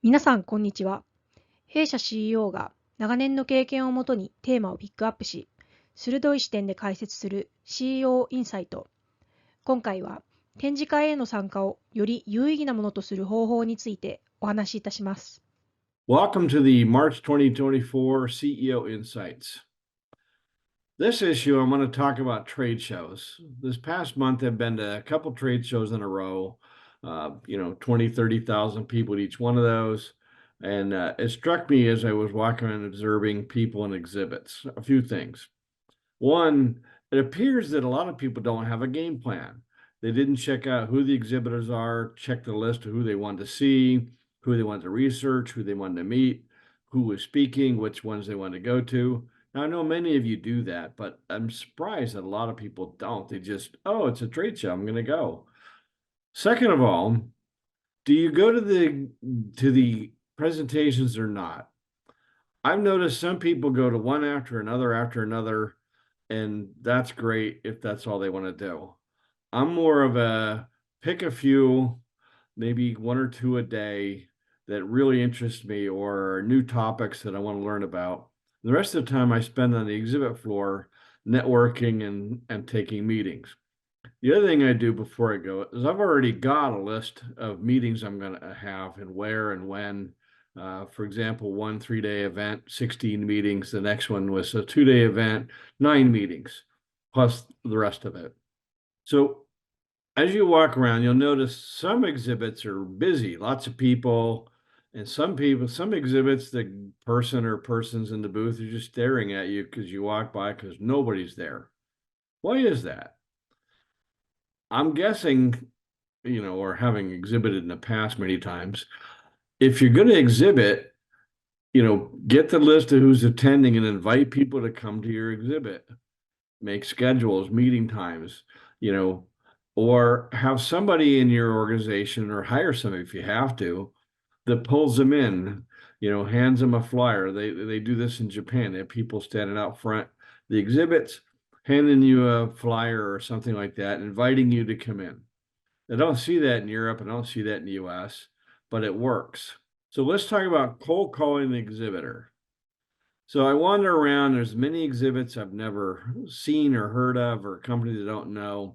皆さん、こんにちは。弊社 CEO が長年の経験をもとにテーマをピックアップし、鋭い視点で解説する CEO インサイト。今回は展示会への参加をより有意義なものとする方法についてお話しいたします。Welcome to the March 2024 CEO Insights. This issue, I'm going to talk about trade shows. This past month, I've been to a couple trade shows in a row, 20, 30,000 people at each one of those. And it struck me as I was walking around observing people and exhibits, a few things. One, it appears that a lot of people don't have a game plan. They didn't check out who the exhibitors are, check the list of who they wanted to see, who they wanted to research, who they wanted to meet, who was speaking, which ones they wanted to go to. Now, I know many of you do that, but I'm surprised that a lot of people don't. They just, oh, it's a trade show, I'm going to go. Second of all, do you go to the presentations or not? I've noticed some people go to one after another, and that's great if that's all they want to do. I'm more of a pick a few, maybe one or two a day that really interest me or new topics that I want to learn about. The rest of the time I spend on the exhibit floor networking and taking meetings. The other thing I do before I go is I've already got a list of meetings I'm going to have and where and when. For example, one 3-day event, 16 meetings. The next one was a 2-day event, 9 meetings, plus the rest of it. So as you walk around, you'll notice some exhibits are busy, lots of people, and some exhibits, the person or persons in the booth are just staring at you because you walk by because nobody's there. Why is that? I'm guessing, or having exhibited in the past many times, if you're going to exhibit, get the list of who's attending and invite people to come to your exhibit, make schedules, meeting times, or have somebody in your organization or hire somebody if you have to that pulls them in, hands them a flyer. They do this in Japan. They have people standing out front the exhibits, handing you a flyer or something like that, inviting you to come in. I don't see that in Europe. I don't see that in the US, but it works. So let's talk about cold calling the exhibitor. So I wander around. There's many exhibits I've never seen or heard of, or companies I don't know.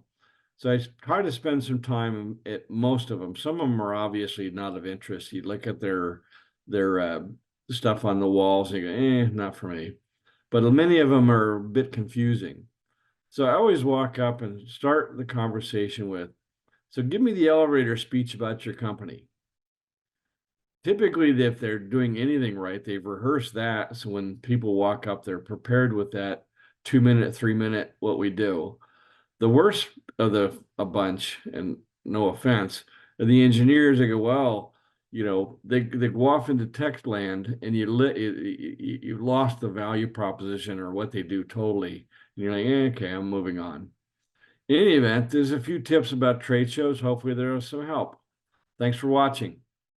So I try to spend some time at most of them. Some of them are obviously not of interest. You look at their stuff on the walls and you go, not for me. But many of them are a bit confusing. So I always walk up and start the conversation with, so give me the elevator speech about your company. Typically, if they're doing anything right, they've rehearsed that. So when people walk up, they're prepared with that 2-minute, 3-minute, what we do. The worst of a bunch, and no offense, are the engineers. They go, well, they go off into text land, and you've lost the value proposition or what they do totally. And you're like, okay, I'm moving on. In any event, there's a few tips about trade shows. Hopefully, there was some help. Thanks for watching.